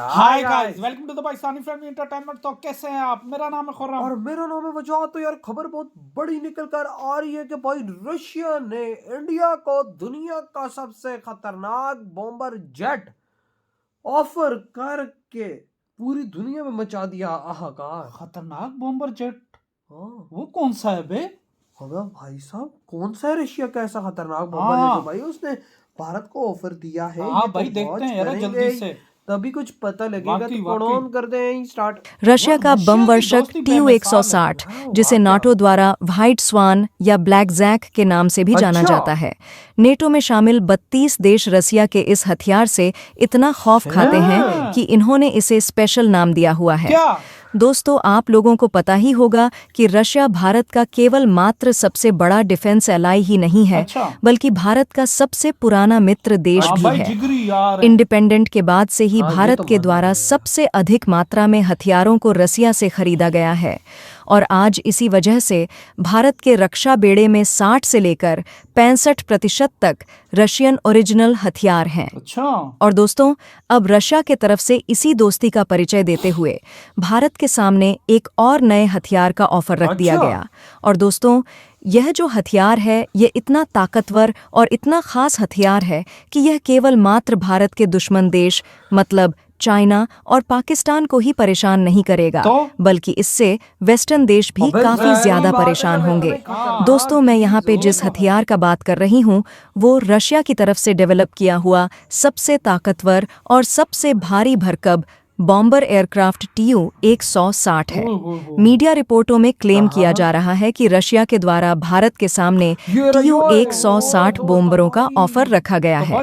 Hi guys, welcome to the Pakistani film entertainment. तो कैसे हैं आप? मेरा नाम है खुर्रम और मेरा नाम है वजह। तो यार खबर बहुत बड़ी निकल कर आ रही है कि भाई रशिया ने इंडिया को दुनिया का सबसे खतरनाक बॉम्बर जेट ऑफर करके पूरी दुनिया में मचा दिया हाहाकार। खतरनाक बॉम्बर जेट। हाँ वो कौन सा है बे? अबे भाई साहब, कौन सा है रशिया का ऐसा खतरनाक बॉम्बर जेट जो हाँ भाई उसने भारत को ऑफर दिया है? हाँ ये तो भाई, देखते वॉच हैं यार करेंगे जल्दी से। तभी कुछ पता लगेगा। वाकई तो वाकई कौन करते हैं स्टार्ट। रशिया का रशिया बम की वर्षक दोस्ती TU बेमिसाल है। 160 हाँ, जिसे वाह क्या। नाटो द्वारा व्हाइट स्वान या ब्लैक जैक के नाम से भी जाना अच्छा। जाता है। नेटो में शामिल 32 देश रसिया के इस हथियार से इतना खौफ खाते हैं कि इन्होंने इसे स्पेशल नाम दिया हुआ है। क्या? दोस्तों, आप लोगों को पता ही होगा कि रशिया भारत का केवल मात्र सबसे बड़ा डिफेंस एलाई ही नहीं है, अच्छा। बल्कि भारत का सबसे पुराना मित्र देश हाँ भी भाई, है। जिगरी यार। इंडिपेंडेंट के बाद से ही हाँ, ये भारत तो के मानना द्वारा पड़ेगा। सबसे अधिक मात्रा में हथियारों को रसिया से खरीदा गया है और आज इसी वजह से भारत के रक्षा बेड़े में 60 से लेकर 65% तक रशियन ओरिजिनल हथियार हैं। अच्छा। और दोस्तों, अब रशिया के तरफ से इसी दोस्ती का परिचय देते हुए भारत के सामने एक और नए हथियार का ऑफर रख दिया अच्छा। गया। और दोस्तों, यह जो हथियार है, ये इतना ताकतवर और इतना खास हथियार है कि यह केवल मात्र भारत के दुश्मन देश मतलब चाइना और पाकिस्तान को ही परेशान नहीं करेगा, बल्कि इससे वेस्टर्न देश भी अबे काफी ज़ाहिर ज्यादा बात है परेशान जब होंगे। इतने खतरनाक दोस्तों, मैं यहाँ पे चीज़ जिस हो। हथियार का बात कर रही हूँ वो रशिया की तरफ से डेवलप किया हुआ सबसे ताकतवर और सबसे भारी भरकम बॉम्बर एयरक्राफ्ट TU 160 है। मीडिया रिपोर्टों में क्लेम किया जा रहा है कि रशिया के द्वारा भारत के सामने TU 160 बॉम्बरों का ऑफर रखा गया है।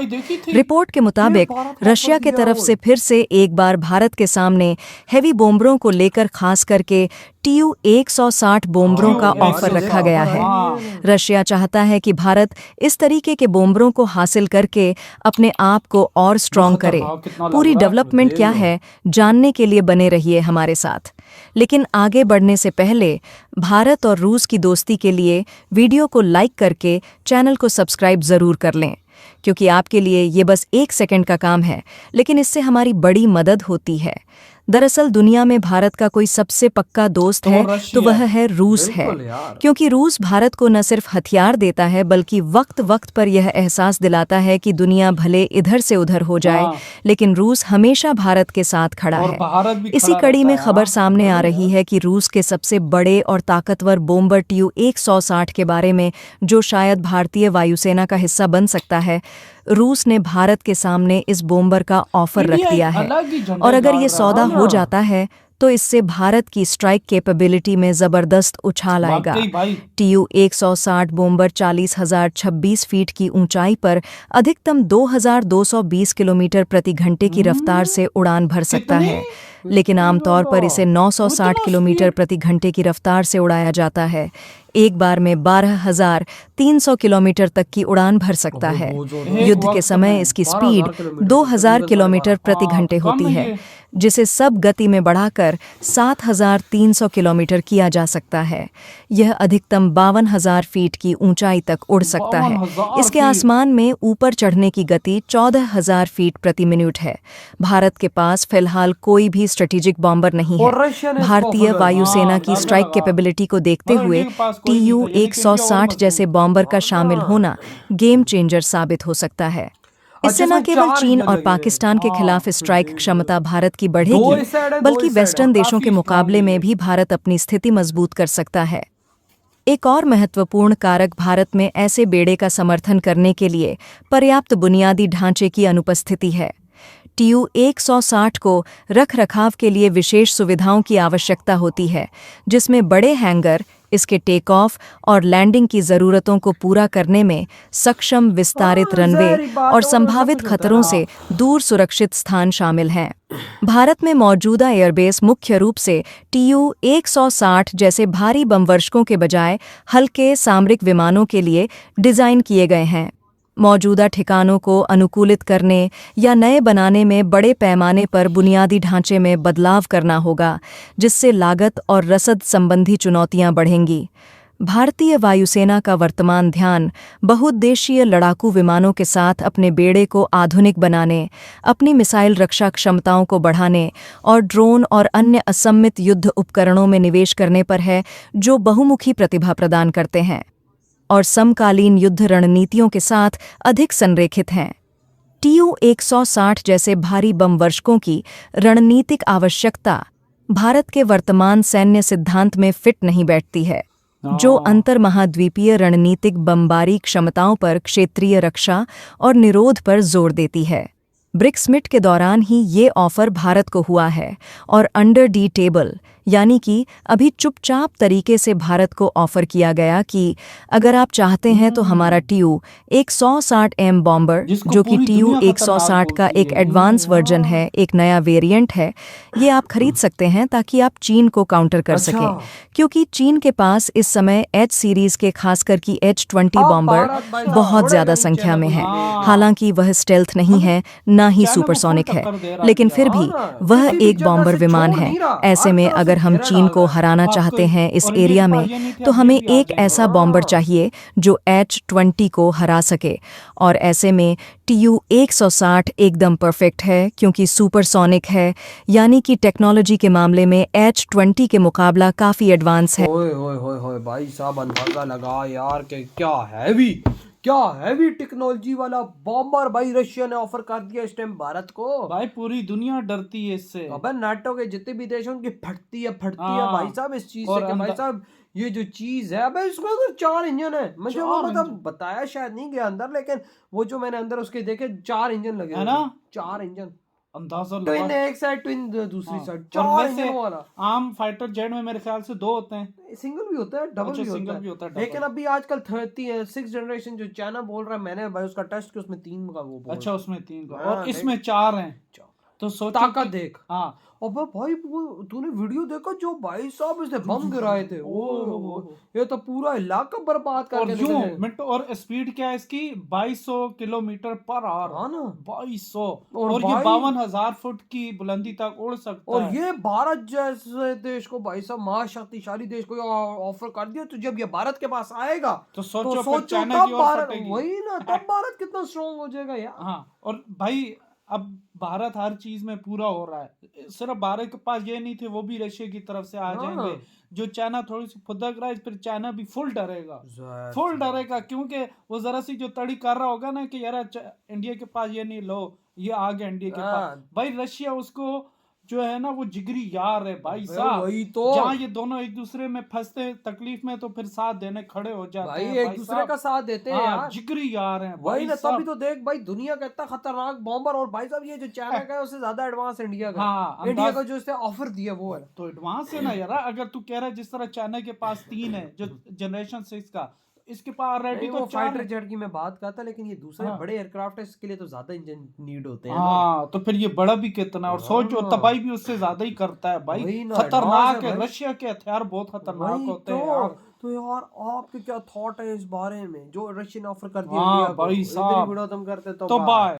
रिपोर्ट के मुताबिक रशिया के तरफ से फिर से एक बार भारत के सामने हेवी बॉम्बरों को लेकर खास करके TU 160 बॉम्बरों का ऑफर रखा गया है। रशिया चाहता है कि भारत इस तरीके के बॉम्बरों को हासिल करके अपने आप को और स्ट्रॉन्ग करे। पूरी डेवलपमेंट क्या है जानने के लिए बने रहिए हमारे साथ। लेकिन आगे बढ़ने से पहले भारत और रूस की दोस्ती के लिए वीडियो को लाइक करके चैनल को सब्सक्राइब जरूर कर लें, क्योंकि आपके लिए ये बस 1 सेकंड का काम है, लेकिन इससे हमारी बड़ी मदद होती है। दरअसल दुनिया में भारत का कोई सबसे पक्का दोस्त है तो वह है रूस है, क्योंकि रूस भारत को न सिर्फ हथियार देता है बल्कि वक्त वक्त पर यह एहसास दिलाता है कि दुनिया भले इधर से उधर हो जाए, लेकिन रूस हमेशा भारत के साथ खड़ा है। इसी कड़ी में खबर सामने आ रही है कि रूस के सबसे बड़े और ताकतवर बॉम्बर TU 160 के बारे में, जो शायद भारतीय वायुसेना का हिस्सा बन सकता है, रूस ने भारत के सामने इस बॉम्बर का ऑफर रख दिया है। और अगर ये सौदा हो जाता है तो इससे भारत की स्ट्राइक कैपेबिलिटी में जबरदस्त उछाल आएगा। TU 160 बॉम्बर 40,026 फीट की ऊंचाई पर अधिकतम 2,220 किलोमीटर प्रति घंटे की रफ्तार से उड़ान भर सकता है, लेकिन आमतौर पर इसे 960 किलोमीटर प्रति घंटे की रफ्तार से उड़ाया जाता है। एक बार में 12,300 किलोमीटर तक की उड़ान भर सकता है। युद्ध के समय इसकी स्पीड 2,000 किलोमीटर प्रति घंटे होती है, जिसे सब गति में बढ़ाकर 7,300 किलोमीटर किया जा सकता है। यह अधिकतम 52,000 फीट की ऊंचाई तक उड़ सकता है। इसके आसमान में ऊपर चढ़ने की गति 14,000 फीट प्रति मिनट है। भारत के पास फिलहाल कोई भी स्ट्रेटेजिक बॉम्बर नहीं है। भारतीय वायुसेना की स्ट्राइक कैपेबिलिटी को देखते हुए TU 160 जैसे बॉम्बर का शामिल होना गेम चेंजर साबित हो सकता है। इससे न केवल चीन और पाकिस्तान के खिलाफ स्ट्राइक क्षमता भारत की बढ़ेगी, बल्कि वेस्टर्न देशों के मुकाबले में भी भारत अपनी स्थिति मजबूत कर सकता है। एक और महत्वपूर्ण कारक भारत में ऐसे बेड़े का समर्थन करने के लिए पर्याप्त बुनियादी ढांचे की अनुपस्थिति है। TU 160 को रखरखाव के लिए विशेष सुविधाओं की आवश्यकता होती है, जिसमें बड़े हैंगर, इसके टेक ऑफ और लैंडिंग की ज़रूरतों को पूरा करने में सक्षम विस्तारित रनवे और संभावित खतरों से दूर सुरक्षित स्थान शामिल हैं। भारत में मौजूदा एयरबेस मुख्य रूप से TU 160 जैसे भारी बमवर्षकों के बजाय हल्के सामरिक विमानों के लिए डिज़ाइन किए गए हैं। मौजूदा ठिकानों को अनुकूलित करने या नए बनाने में बड़े पैमाने पर बुनियादी ढांचे में बदलाव करना होगा, जिससे लागत और रसद संबंधी चुनौतियां बढ़ेंगी। भारतीय वायुसेना का वर्तमान ध्यान बहुउद्देशीय लड़ाकू विमानों के साथ अपने बेड़े को आधुनिक बनाने, अपनी मिसाइल रक्षा क्षमताओं को बढ़ाने और ड्रोन और अन्य असम्मित युद्ध उपकरणों में निवेश करने पर है, जो बहुमुखी प्रतिभा प्रदान करते हैं और समकालीन युद्ध रणनीतियों के साथ अधिक संरेखित हैं। TU-160 जैसे भारी बम वर्षकों की रणनीतिक आवश्यकता भारत के वर्तमान सैन्य सिद्धांत में फिट नहीं बैठती है, जो अंतर्महाद्वीपीय रणनीतिक बमबारी क्षमताओं पर क्षेत्रीय रक्षा और निरोध पर जोर देती है। ब्रिक्स समिट के दौरान ही ये ऑफर भारत को हुआ है और अंडर दी टेबल यानी कि अभी चुपचाप तरीके से भारत को ऑफर किया गया कि अगर आप चाहते हैं तो हमारा TU-160M बॉम्बर, जो कि TU-160 का एक एडवांस वर्जन है, एक नया वेरिएंट है, ये आप खरीद सकते हैं ताकि आप चीन को काउंटर कर सकें, क्योंकि चीन के पास इस समय H सीरीज के खासकर की H-20 बॉम्बर बहुत ज़्यादा संख्या में है। हालांकि वह स्टेल्थ नहीं है, ना ही सुपरसोनिक है, लेकिन फिर भी वह एक बॉम्बर विमान है। ऐसे में अगर हम चीन को हराना चाहते हैं इस एरिया में, तो हमें एक ऐसा बॉम्बर चाहिए जो H-20 को हरा सके, और ऐसे में TU-160 एकदम परफेक्ट है, क्योंकि सुपरसोनिक है, यानी कि टेक्नोलॉजी के मामले में H-20 के मुकाबला काफ़ी एडवांस है। ओए होए होए होए भाई साहब, अंदाजा लगा यार कि क्या हैवी टेक्नोलॉजी वाला बॉम्बर भाई रशिया ने ऑफर कर दिया इस टाइम भारत को। भाई पूरी दुनिया डरती है इससे। अबे नाटो के जितने भी देश हैं उनकी फटती है हाँ। भाई साहब इस चीज और से कि भाई साहब ये जो चीज है, अबे इसमें तो 4 इंजन है। मुझे वो मतलब बताया शायद नहीं गया अंदर, लेकिन वो जो मैंने अंदर उसके देखे 4 इंजन लगे है ना, 4 इंजन, अंदाजा ट्विन लगा। एक साइड ट्विन दूसरी साइड, और 4 वैसे इंजन वाला। आम फाइटर जेट में मेरे ख्याल से 2 होते हैं, सिंगल भी होता है, डबल अच्छा, भी सिंगल होता भी है, होता है, लेकिन डबल। अभी आजकल 6th जनरेशन जो चाइना बोल रहा है, मैंने भाई उसका टेस्ट किया, उसमें 3 का वो बोल अच्छा, उसमें 3 का हाँ, और इसमें 4 हैं। तो सोचो ताकत देख। हाँ, अबे भाई वो तूने वीडियो देखा जो भाई साहब इसने बम गिराए थे, ये तो पूरा इलाका बर्बाद और करके यूं निकले। मिनट, और स्पीड क्या है इसकी 2200 किलोमीटर पर आवर। हाँ ना, 2200, और और ये भाई 52,000 फुट की बुलंदी तक उड़ सकता और है। ये भारत जैसे देश को भाई साहब महाशक्तिशाली देश को ऑफर कर दिया, तो जब ये भारत के पास आएगा तो सोचो फिर सोचो चाइना की तब ओर भारत, फटेगी। वही ना, तब भारत कितना स्ट्रॉन्ग हो जाएगा यार। हाँ, और भाई अब भारत हर चीज में पूरा हो रहा है, सिर्फ भारत के पास ये नहीं थे, वो भी रशिया की तरफ से आ जाएंगे। जो चाइना थोड़ी सी फुदक रहा है, फिर चाइना भी फुल डरेगा, क्योंकि वो जरा सी जो तड़ी कर रहा होगा ना कि यार इंडिया के पास ये नहीं, लो ये आ गया इंडिया के पास, भाई रशिया उसको जो है ना वो जिगरी यार है भाई साहब। वही तो, जहाँ ये दोनों एक दूसरे में फंसते हैं तकलीफ में, तो फिर साथ देने खड़े हो जाते हैं, एक दूसरे का साथ देते हैं यार, जिगरी यार हैं वही ना। साहब। तभी तो देख भाई दुनिया का इतना खतरनाक बॉम्बर, और भाई साहब ये जो चाइना का है उससे ज्यादा एडवांस इंडिया का। हाँ, इंडिया का जो इसने ऑफर दिया वो है तो एडवांस है ना यार। अगर तू कह रहा है जिस तरह चाइना के पास 3 है जो जनरेशन 6 का, इसके पास ऑलरेडी तो 4 फाइटर जेट की मैं बात करता, लेकिन ये दूसरे बड़े एयरक्राफ्ट है, इसके लिए तो ज्यादा इंजन नीड होते हैं। हाँ, तो फिर ये बड़ा भी कितना, और सोचो तबाही भी उससे ज्यादा ही करता है भाई। खतरनाक है, रशिया के हथियार बहुत खतरनाक होते हैं यार। तो यार आपके क्या थॉट है इस बारे में, जो रशिया ने ऑफर कर दिया हाँ इंडिया को? भाई साहब, वीडियो खत्म करते तो बाय।